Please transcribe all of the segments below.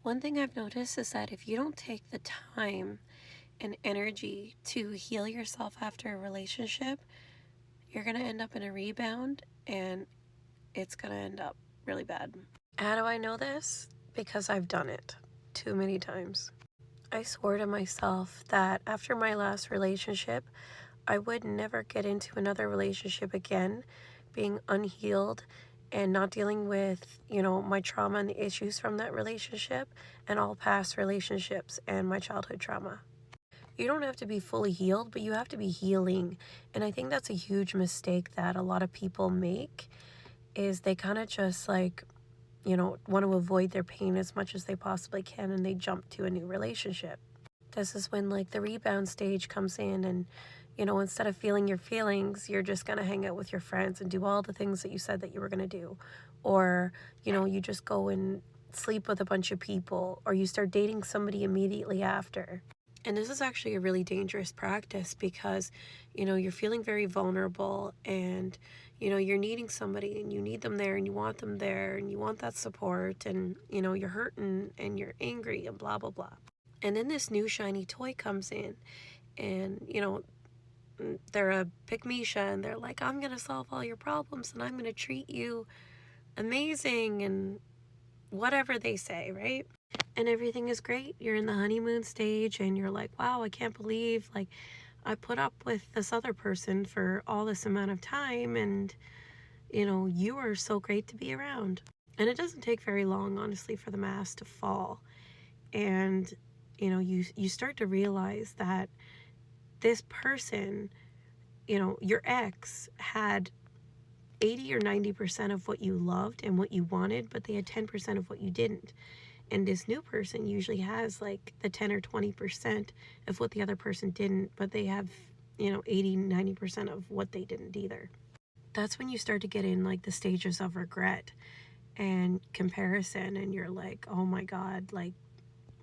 One thing I've noticed is that if you don't take the time and energy to heal yourself after a relationship, you're going to end up in a rebound and it's going to end up really bad. How do I know this? Because I've done it too many times. I swore to myself that after my last relationship, I would never get into another relationship again, being unhealed and not dealing with, my trauma and the issues from that relationship and all past relationships and my childhood trauma. You don't have to be fully healed, but you have to be healing. And I think that's a huge mistake that a lot of people make, is they kind of just want to avoid their pain as much as they possibly can, and they jump to a new relationship. This is when the rebound stage comes in, and instead of feeling your feelings, you're just going to hang out with your friends and do all the things that you said that you were going to do. Or, you just go and sleep with a bunch of people, or you start dating somebody immediately after. And this is actually a really dangerous practice because, you're feeling very vulnerable and, you're needing somebody and you need them there and you want them there and you want that support and, you're hurting and you're angry and blah, blah, blah. And then this new shiny toy comes in and, they're a pick-me-sha and they're like, I'm going to solve all your problems and I'm going to treat you amazing and whatever they say, right? And everything is great. You're in the honeymoon stage and you're like, wow, I can't believe I put up with this other person for all this amount of time and you are so great to be around. And it doesn't take very long, honestly, for the mask to fall. And you start to realize that this person, your ex, had 80 or 90% of what you loved and what you wanted, but they had 10% of what you didn't. And this new person usually has the 10 or 20% of what the other person didn't, but they have, 80, 90% of what they didn't either. That's when you start to get in the stages of regret and comparison, and you're like, oh my God,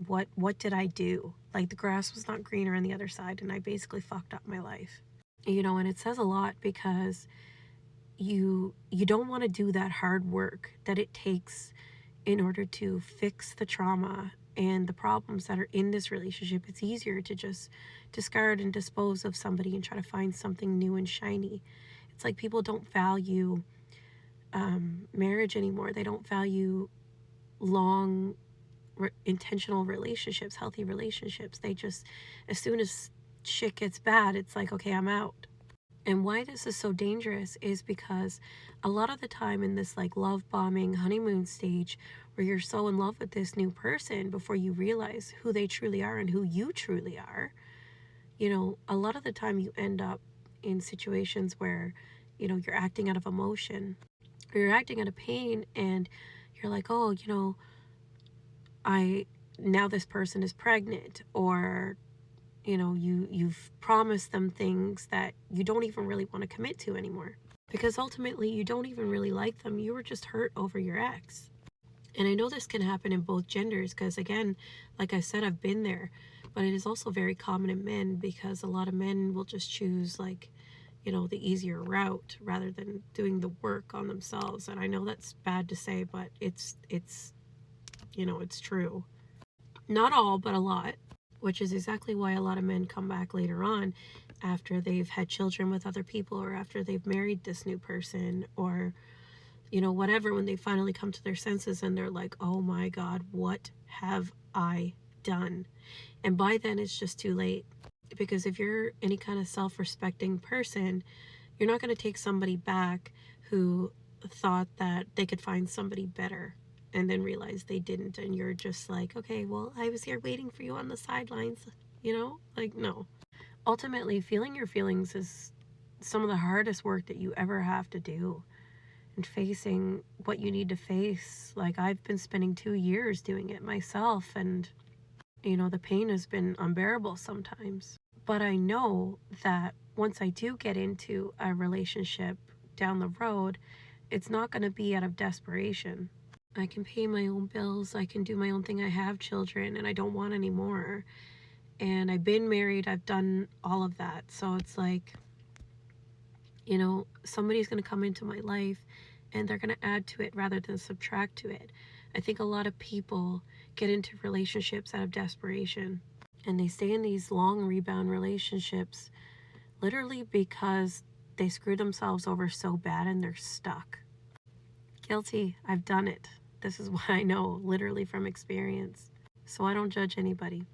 what did I do? The grass was not greener on the other side, and I basically fucked up my life. And it says a lot because you don't want to do that hard work that it takes in order to fix the trauma and the problems that are in this relationship. It's easier to just discard and dispose of somebody and try to find something new and shiny. It's like people don't value marriage anymore. They don't value long, intentional relationships, healthy relationships. They just, as soon as shit gets bad, it's like, okay, I'm out. And why this is so dangerous is because a lot of the time in this love bombing honeymoon stage where you're so in love with this new person before you realize who they truly are and who you truly are, a lot of the time you end up in situations where, you're acting out of emotion or you're acting out of pain and you're like, oh, now this person is pregnant, or you've promised them things that you don't even really want to commit to anymore, because ultimately you don't even really like them. You were just hurt over your ex. And I know this can happen in both genders because, again, like I said, I've been there, but it is also very common in men because a lot of men will just choose the easier route rather than doing the work on themselves. And I know that's bad to say, but it's true. Not all, but a lot. Which is exactly why a lot of men come back later on after they've had children with other people or after they've married this new person or, whatever, when they finally come to their senses and they're like, oh my God, what have I done? And by then it's just too late. Because if you're any kind of self-respecting person, you're not going to take somebody back who thought that they could find somebody better and then realize they didn't, and you're just like, okay, well, I was here waiting for you on the sidelines, no. Ultimately, feeling your feelings is some of the hardest work that you ever have to do, and facing what you need to face. I've been spending 2 years doing it myself, and the pain has been unbearable sometimes. But I know that once I do get into a relationship down the road, it's not going to be out of desperation. I can pay my own bills, I can do my own thing, I have children, and I don't want any more. And I've been married, I've done all of that. So it's like, somebody's going to come into my life and they're going to add to it rather than subtract to it. I think a lot of people get into relationships out of desperation. And they stay in these long rebound relationships literally because they screw themselves over so bad and they're stuck. Guilty. I've done it. This is what I know, literally from experience. So I don't judge anybody.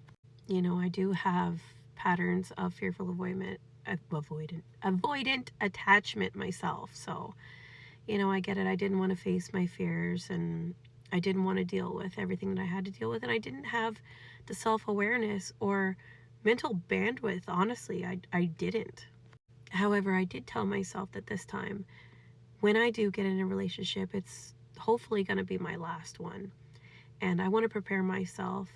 I do have patterns of fearful avoidant attachment myself. So, I get it. I didn't want to face my fears, and I didn't want to deal with everything that I had to deal with, and I didn't have the self-awareness or mental bandwidth. Honestly, I didn't. However, I did tell myself that this time, when I do get in a relationship, it's hopefully going to be my last one. And I want to prepare myself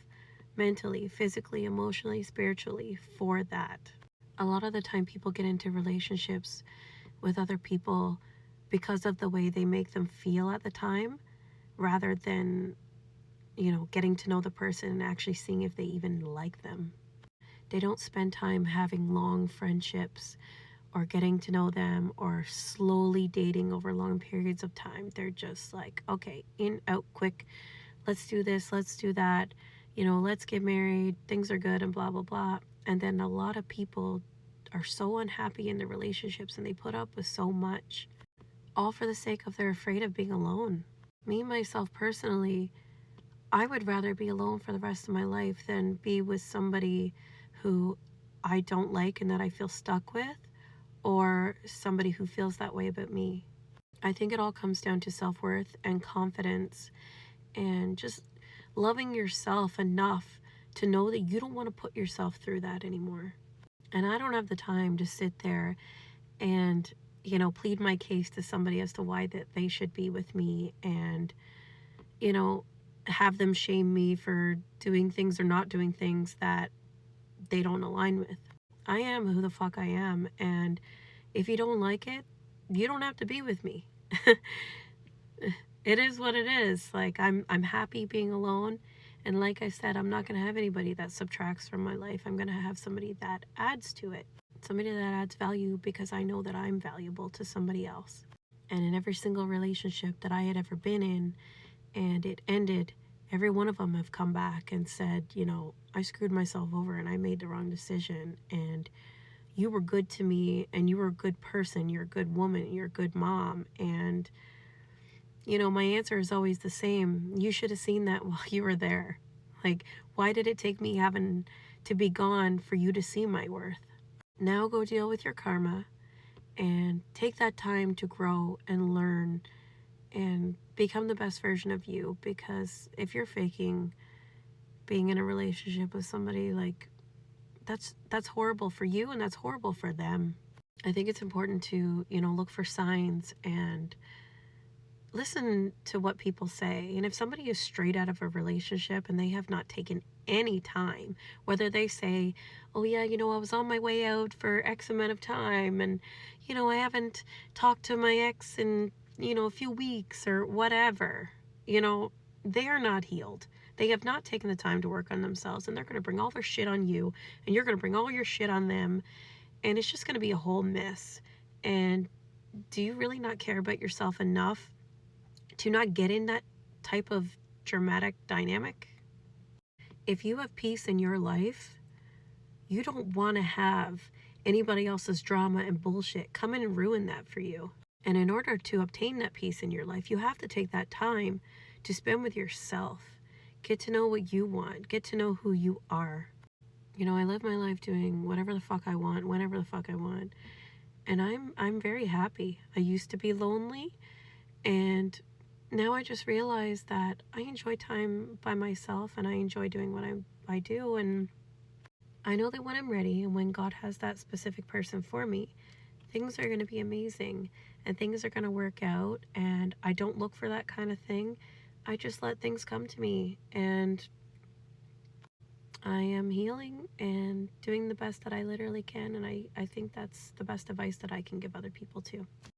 mentally, physically, emotionally, spiritually for that. A lot of the time, people get into relationships with other people because of the way they make them feel at the time, rather than, getting to know the person and actually seeing if they even like them. They don't spend time having long friendships or getting to know them or slowly dating over long periods of time. They're just like, okay, in, out, quick. Let's do this, let's do that. Let's get married. Things are good and blah, blah, blah. And then a lot of people are so unhappy in their relationships and they put up with so much, all for the sake of they're afraid of being alone. Me, myself, personally, I would rather be alone for the rest of my life than be with somebody who I don't like and that I feel stuck with, or somebody who feels that way about me. I think it all comes down to self-worth and confidence and just loving yourself enough to know that you don't want to put yourself through that anymore. And I don't have the time to sit there and, plead my case to somebody as to why that they should be with me and, have them shame me for doing things or not doing things that they don't align with. I am who the fuck I am, and if you don't like it, you don't have to be with me. It is what it is. Like, I'm happy being alone, and like I said, I'm not going to have anybody that subtracts from my life. I'm going to have somebody that adds to it. Somebody that adds value, because I know that I'm valuable to somebody else. And in every single relationship that I had ever been in and it ended, every one of them have come back and said, I screwed myself over and I made the wrong decision, and you were good to me, and you were a good person, you're a good woman, you're a good mom. And my answer is always the same. You should have seen that while you were there. Like, why did it take me having to be gone for you to see my worth? Now go deal with your karma and take that time to grow and learn and become the best version of you. Because if you're faking being in a relationship with somebody, like, that's horrible for you and that's horrible for them. I think it's important to, look for signs and listen to what people say. And if somebody is straight out of a relationship and they have not taken any time, whether they say, oh yeah, I was on my way out for X amount of time, and I haven't talked to my ex in a few weeks or whatever, they are not healed. They have not taken the time to work on themselves, and they're going to bring all their shit on you, and you're going to bring all your shit on them, and it's just going to be a whole mess. And do you really not care about yourself enough to not get in that type of dramatic dynamic? If you have peace in your life, you don't want to have anybody else's drama and bullshit come in and ruin that for you. And in order to obtain that peace in your life, you have to take that time to spend with yourself. Get to know what you want. Get to know who you are. I live my life doing whatever the fuck I want, whenever the fuck I want. And I'm very happy. I used to be lonely, and now I just realize that I enjoy time by myself and I enjoy doing what I do. And I know that when I'm ready and when God has that specific person for me, things are going to be amazing and things are going to work out. And I don't look for that kind of thing. I just let things come to me, and I am healing and doing the best that I literally can. And I think that's the best advice that I can give other people too.